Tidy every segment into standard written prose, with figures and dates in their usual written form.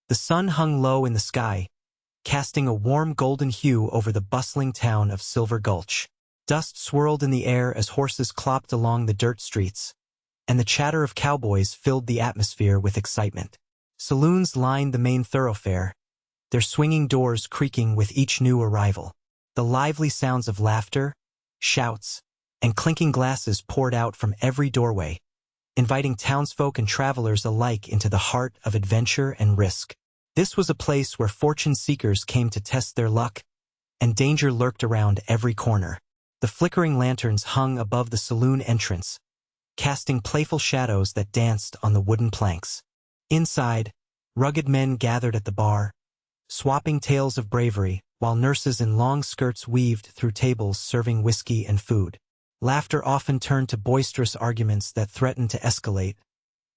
The sun hung low in the sky, casting a warm golden hue over the bustling town of Silver Gulch. Dust swirled in the air as horses clopped along the dirt streets, and the chatter of cowboys filled the atmosphere with excitement. Saloons lined the main thoroughfare, their swinging doors creaking with each new arrival. The lively sounds of laughter, shouts, and clinking glasses poured out from every doorway, inviting townsfolk and travelers alike into the heart of adventure and risk. This was a place where fortune seekers came to test their luck, and danger lurked around every corner. The flickering lanterns hung above the saloon entrance, casting playful shadows that danced on the wooden planks. Inside, rugged men gathered at the bar, swapping tales of bravery, while nurses in long skirts weaved through tables serving whiskey and food. Laughter often turned to boisterous arguments that threatened to escalate,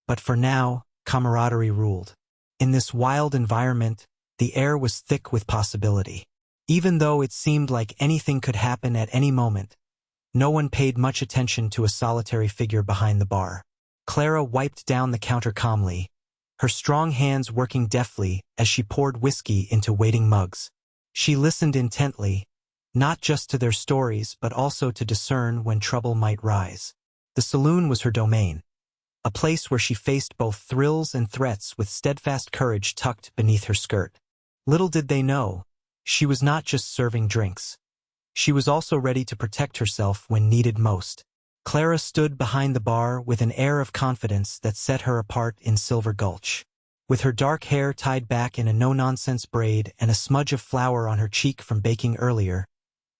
but for now, camaraderie ruled. In this wild environment, the air was thick with possibility. Even though it seemed like anything could happen at any moment, no one paid much attention to a solitary figure behind the bar. Clara wiped down the counter calmly, her strong hands working deftly as she poured whiskey into waiting mugs. She listened intently, not just to their stories but also to discern when trouble might rise. The saloon was her domain, a place where she faced both thrills and threats with steadfast courage tucked beneath her skirt. Little did they know, she was not just serving drinks. She was also ready to protect herself when needed most. Clara stood behind the bar with an air of confidence that set her apart in Silver Gulch. With her dark hair tied back in a no-nonsense braid and a smudge of flour on her cheek from baking earlier,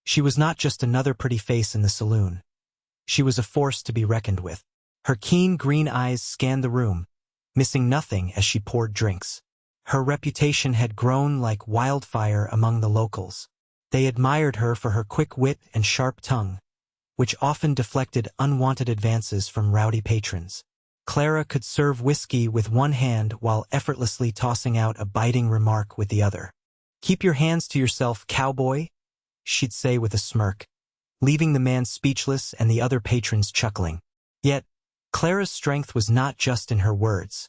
she was not just another pretty face in the saloon. She was a force to be reckoned with. Her keen green eyes scanned the room, missing nothing as she poured drinks. Her reputation had grown like wildfire among the locals. They admired her for her quick wit and sharp tongue, which often deflected unwanted advances from rowdy patrons. Clara could serve whiskey with one hand while effortlessly tossing out a biting remark with the other. "Keep your hands to yourself, cowboy," she'd say with a smirk, leaving the man speechless and the other patrons chuckling. Yet, Clara's strength was not just in her words.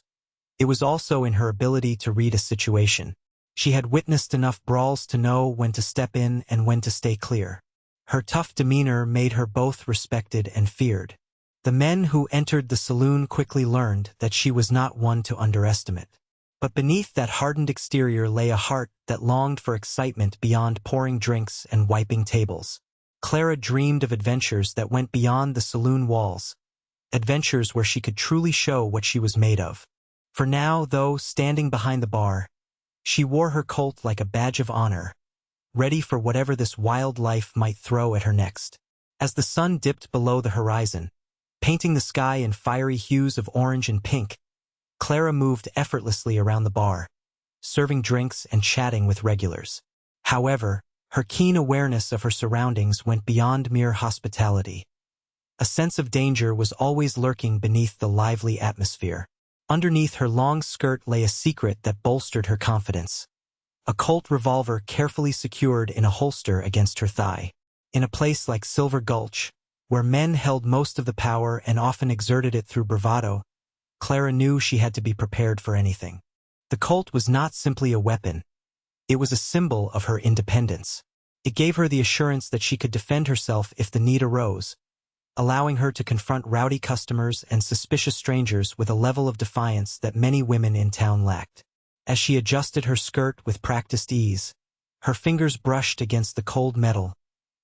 It was also in her ability to read a situation. She had witnessed enough brawls to know when to step in and when to stay clear. Her tough demeanor made her both respected and feared. The men who entered the saloon quickly learned that she was not one to underestimate. But beneath that hardened exterior lay a heart that longed for excitement beyond pouring drinks and wiping tables. Clara dreamed of adventures that went beyond the saloon walls, adventures where she could truly show what she was made of. For now, though, standing behind the bar, she wore her Colt like a badge of honor, ready for whatever this wild life might throw at her next. As the sun dipped below the horizon, painting the sky in fiery hues of orange and pink, Clara moved effortlessly around the bar, serving drinks and chatting with regulars. However, her keen awareness of her surroundings went beyond mere hospitality. A sense of danger was always lurking beneath the lively atmosphere. Underneath her long skirt lay a secret that bolstered her confidence. A Colt revolver carefully secured in a holster against her thigh. In a place like Silver Gulch, where men held most of the power and often exerted it through bravado, Clara knew she had to be prepared for anything. The Colt was not simply a weapon. It was a symbol of her independence. It gave her the assurance that she could defend herself if the need arose, allowing her to confront rowdy customers and suspicious strangers with a level of defiance that many women in town lacked. As she adjusted her skirt with practiced ease, her fingers brushed against the cold metal,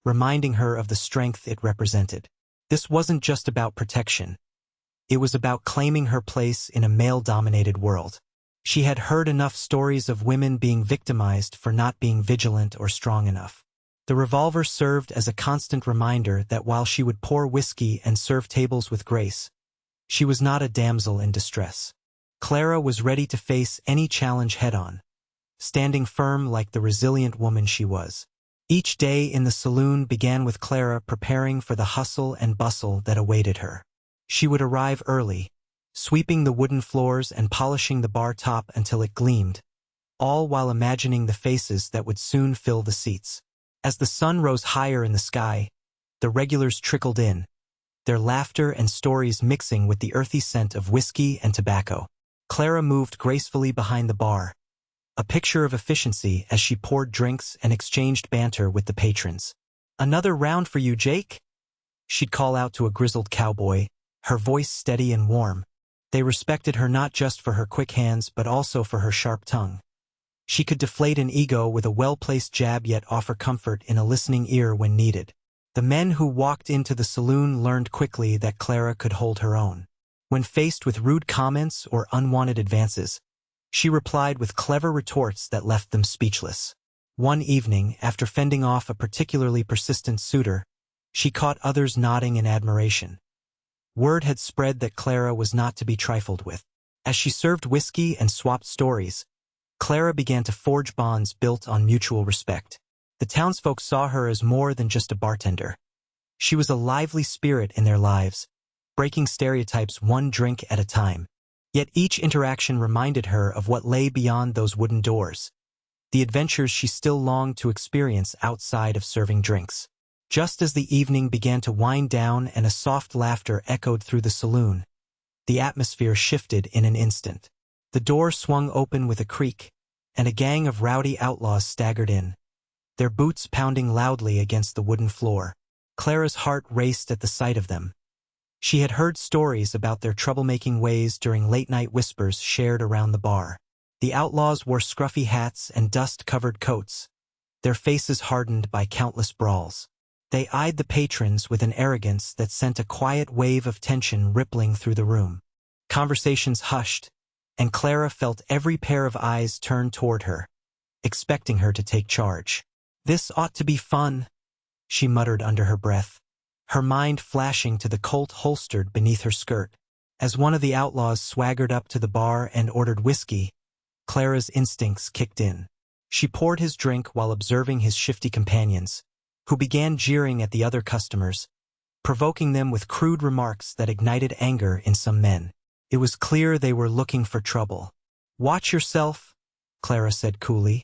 reminding her of the strength it represented. This wasn't just about protection. It was about claiming her place in a male-dominated world. She had heard enough stories of women being victimized for not being vigilant or strong enough. The revolver served as a constant reminder that while she would pour whiskey and serve tables with grace, she was not a damsel in distress. Clara was ready to face any challenge head-on, standing firm like the resilient woman she was. Each day in the saloon began with Clara preparing for the hustle and bustle that awaited her. She would arrive early, sweeping the wooden floors and polishing the bar top until it gleamed, all while imagining the faces that would soon fill the seats. As the sun rose higher in the sky, the regulars trickled in, their laughter and stories mixing with the earthy scent of whiskey and tobacco. Clara moved gracefully behind the bar, a picture of efficiency as she poured drinks and exchanged banter with the patrons. "Another round for you, Jake?" She'd call out to a grizzled cowboy, her voice steady and warm. They respected her not just for her quick hands but also for her sharp tongue. She could deflate an ego with a well-placed jab yet offer comfort in a listening ear when needed. The men who walked into the saloon learned quickly that Clara could hold her own. When faced with rude comments or unwanted advances, she replied with clever retorts that left them speechless. One evening, after fending off a particularly persistent suitor, she caught others nodding in admiration. Word had spread that Clara was not to be trifled with. As she served whiskey and swapped stories, Clara began to forge bonds built on mutual respect. The townsfolk saw her as more than just a bartender. She was a lively spirit in their lives, breaking stereotypes one drink at a time. Yet each interaction reminded her of what lay beyond those wooden doors, the adventures she still longed to experience outside of serving drinks. Just as the evening began to wind down and a soft laughter echoed through the saloon, the atmosphere shifted in an instant. The door swung open with a creak, and a gang of rowdy outlaws staggered in, their boots pounding loudly against the wooden floor. Clara's heart raced at the sight of them. She had heard stories about their troublemaking ways during late-night whispers shared around the bar. The outlaws wore scruffy hats and dust-covered coats, their faces hardened by countless brawls. They eyed the patrons with an arrogance that sent a quiet wave of tension rippling through the room. Conversations hushed, and Clara felt every pair of eyes turn toward her, expecting her to take charge. "This ought to be fun," she muttered under her breath, her mind flashing to the Colt holstered beneath her skirt. As one of the outlaws swaggered up to the bar and ordered whiskey, Clara's instincts kicked in. She poured his drink while observing his shifty companions, who began jeering at the other customers, provoking them with crude remarks that ignited anger in some men. It was clear they were looking for trouble. "Watch yourself," Clara said coolly,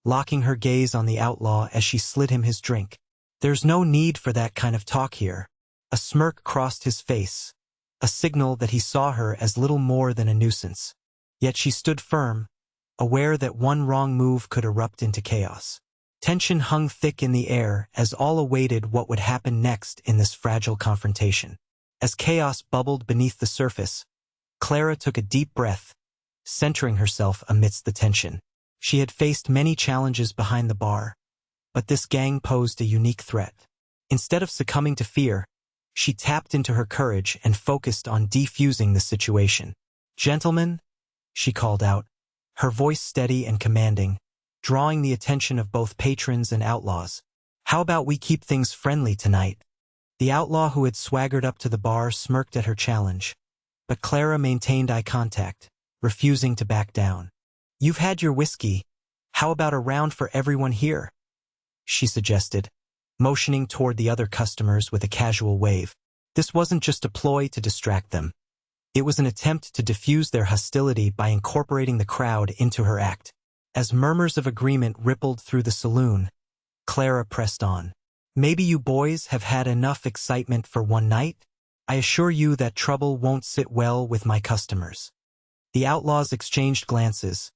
locking her gaze on the outlaw as she slid him his drink. "There's no need for that kind of talk here." A smirk crossed his face, a signal that he saw her as little more than a nuisance. Yet she stood firm, aware that one wrong move could erupt into chaos. Tension hung thick in the air as all awaited what would happen next in this fragile confrontation. As chaos bubbled beneath the surface, Clara took a deep breath, centering herself amidst the tension. She had faced many challenges behind the bar, but this gang posed a unique threat. Instead of succumbing to fear, she tapped into her courage and focused on defusing the situation. "Gentlemen," she called out, her voice steady and commanding, drawing the attention of both patrons and outlaws. "How about we keep things friendly tonight?" The outlaw who had swaggered up to the bar smirked at her challenge, but Clara maintained eye contact, refusing to back down. "You've had your whiskey. How about a round for everyone here?" she suggested, motioning toward the other customers with a casual wave. This wasn't just a ploy to distract them. It was an attempt to diffuse their hostility by incorporating the crowd into her act. As murmurs of agreement rippled through the saloon, Clara pressed on. "Maybe you boys have had enough excitement for one night? I assure you that trouble won't sit well with my customers." The outlaws exchanged glances,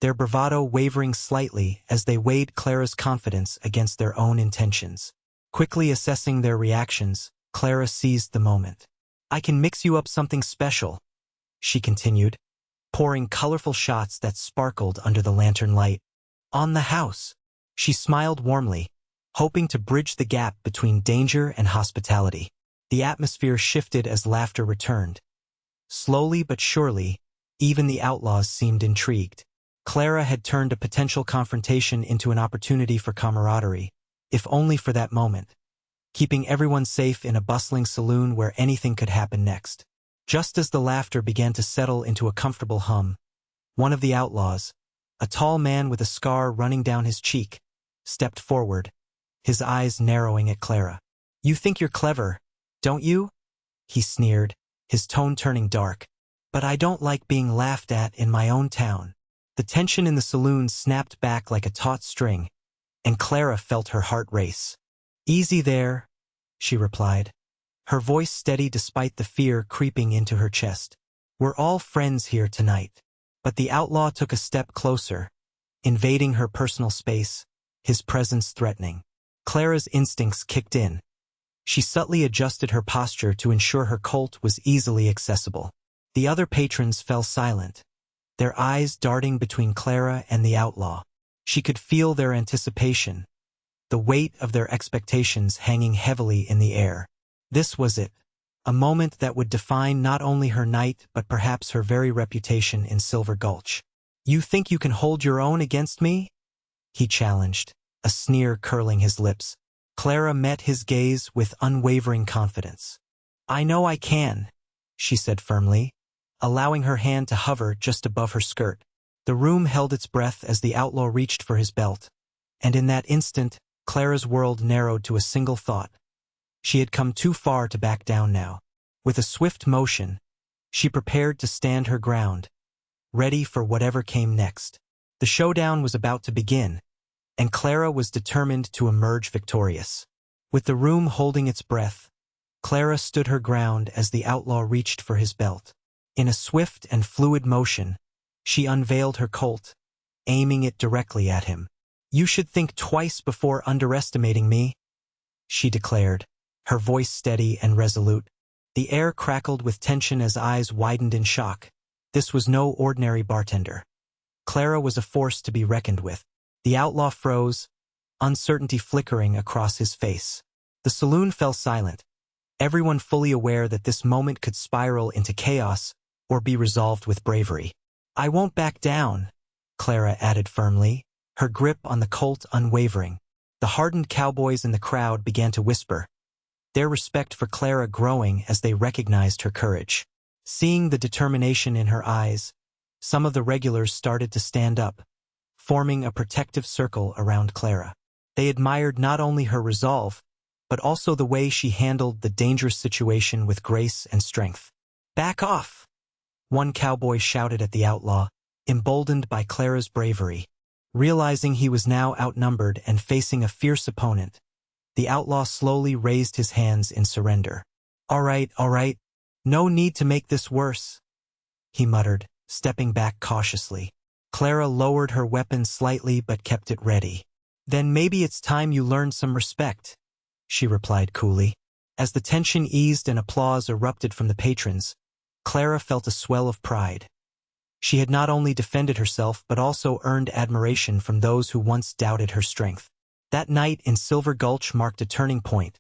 their bravado wavering slightly as they weighed Clara's confidence against their own intentions. Quickly assessing their reactions, Clara seized the moment. "I can mix you up something special," she continued, pouring colorful shots that sparkled under the lantern light. "On the house." She smiled warmly, hoping to bridge the gap between danger and hospitality. The atmosphere shifted as laughter returned. Slowly but surely, even the outlaws seemed intrigued. Clara had turned a potential confrontation into an opportunity for camaraderie, if only for that moment, keeping everyone safe in a bustling saloon where anything could happen next. Just as the laughter began to settle into a comfortable hum, one of the outlaws, a tall man with a scar running down his cheek, stepped forward, his eyes narrowing at Clara. "You think you're clever, don't you?" he sneered, his tone turning dark. "But I don't like being laughed at in my own town." The tension in the saloon snapped back like a taut string, and Clara felt her heart race. "Easy there," she replied, her voice steady despite the fear creeping into her chest. "We're all friends here tonight." But the outlaw took a step closer, invading her personal space, his presence threatening. Clara's instincts kicked in. She subtly adjusted her posture to ensure her Colt was easily accessible. The other patrons fell silent, their eyes darting between Clara and the outlaw. She could feel their anticipation, the weight of their expectations hanging heavily in the air. This was it, a moment that would define not only her night but perhaps her very reputation in Silver Gulch. "You think you can hold your own against me?" he challenged, a sneer curling his lips. Clara met his gaze with unwavering confidence. "I know I can," she said firmly, allowing her hand to hover just above her skirt. The room held its breath as the outlaw reached for his belt, and in that instant, Clara's world narrowed to a single thought. She had come too far to back down now. With a swift motion, she prepared to stand her ground, ready for whatever came next. The showdown was about to begin, and Clara was determined to emerge victorious. With the room holding its breath, Clara stood her ground as the outlaw reached for his belt. In a swift and fluid motion, she unveiled her Colt, aiming it directly at him. "You should think twice before underestimating me," she declared, her voice steady and resolute. The air crackled with tension as eyes widened in shock. This was no ordinary bartender. Clara was a force to be reckoned with. The outlaw froze, uncertainty flickering across his face. The saloon fell silent, everyone fully aware that this moment could spiral into chaos or be resolved with bravery. "I won't back down," Clara added firmly, her grip on the Colt unwavering. The hardened cowboys in the crowd began to whisper, their respect for Clara growing as they recognized her courage. Seeing the determination in her eyes, some of the regulars started to stand up, forming a protective circle around Clara. They admired not only her resolve, but also the way she handled the dangerous situation with grace and strength. "Back off!" one cowboy shouted at the outlaw, emboldened by Clara's bravery. Realizing he was now outnumbered and facing a fierce opponent, the outlaw slowly raised his hands in surrender. All right, no need to make this worse," he muttered, stepping back cautiously. Clara lowered her weapon slightly but kept it ready. "Then maybe it's time you learned some respect," she replied coolly. As the tension eased and applause erupted from the patrons, Clara felt a swell of pride. She had not only defended herself but also earned admiration from those who once doubted her strength. That night in Silver Gulch marked a turning point,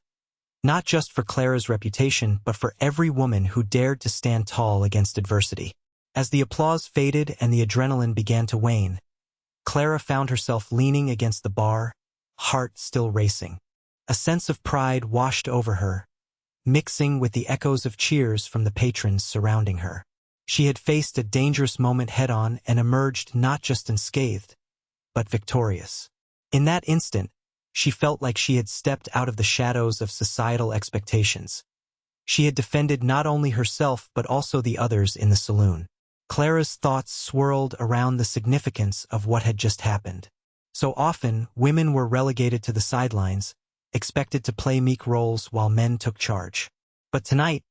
not just for Clara's reputation but for every woman who dared to stand tall against adversity. As the applause faded and the adrenaline began to wane, Clara found herself leaning against the bar, heart still racing. A sense of pride washed over her, mixing with the echoes of cheers from the patrons surrounding her. She had faced a dangerous moment head-on and emerged not just unscathed, but victorious. In that instant, she felt like she had stepped out of the shadows of societal expectations. She had defended not only herself but also the others in the saloon. Clara's thoughts swirled around the significance of what had just happened. So often, women were relegated to the sidelines, expected to play meek roles while men took charge. But tonight,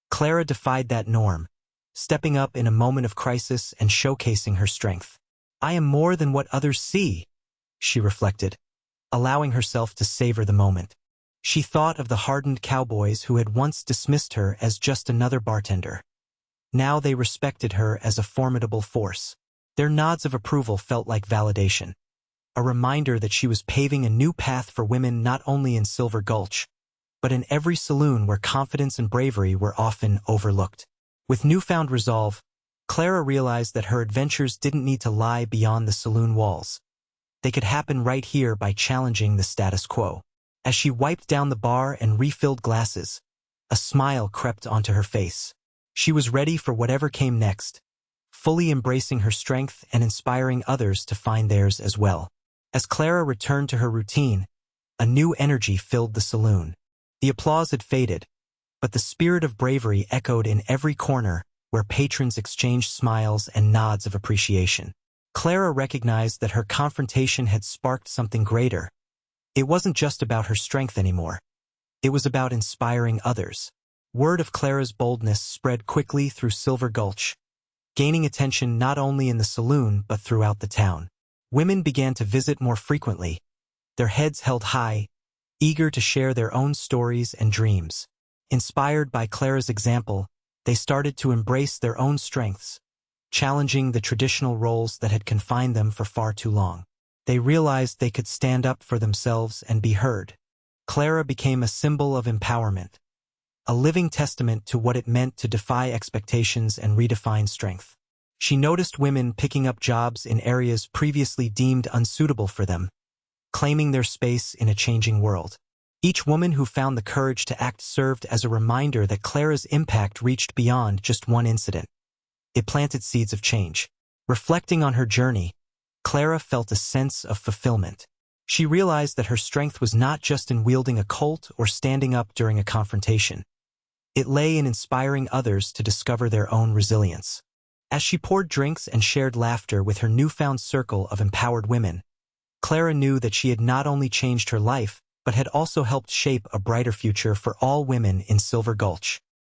Clara defied that norm, stepping up in a moment of crisis and showcasing her strength. "I am more than what others see," she reflected, allowing herself to savor the moment. She thought of the hardened cowboys who had once dismissed her as just another bartender. Now they respected her as a formidable force. Their nods of approval felt like validation, a reminder that she was paving a new path for women not only in Silver Gulch, but in every saloon where confidence and bravery were often overlooked. With newfound resolve, Clara realized that her adventures didn't need to lie beyond the saloon walls. They could happen right here by challenging the status quo. As she wiped down the bar and refilled glasses, a smile crept onto her face. She was ready for whatever came next, fully embracing her strength and inspiring others to find theirs as well. As Clara returned to her routine, a new energy filled the saloon. The applause had faded, but the spirit of bravery echoed in every corner where patrons exchanged smiles and nods of appreciation. Clara recognized that her confrontation had sparked something greater. It wasn't just about her strength anymore. It was about inspiring others. Word of Clara's boldness spread quickly through Silver Gulch, gaining attention not only in the saloon but throughout the town. Women began to visit more frequently, their heads held high, eager to share their own stories and dreams. Inspired by Clara's example, they started to embrace their own strengths, challenging the traditional roles that had confined them for far too long. They realized they could stand up for themselves and be heard. Clara became a symbol of empowerment, a living testament to what it meant to defy expectations and redefine strength. She noticed women picking up jobs in areas previously deemed unsuitable for them, claiming their space in a changing world. Each woman who found the courage to act served as a reminder that Clara's impact reached beyond just one incident. It planted seeds of change. Reflecting on her journey, Clara felt a sense of fulfillment. She realized that her strength was not just in wielding a Colt or standing up during a confrontation. It lay in inspiring others to discover their own resilience. As she poured drinks and shared laughter with her newfound circle of empowered women, Clara knew that she had not only changed her life, but had also helped shape a brighter future for all women in Silver Gulch.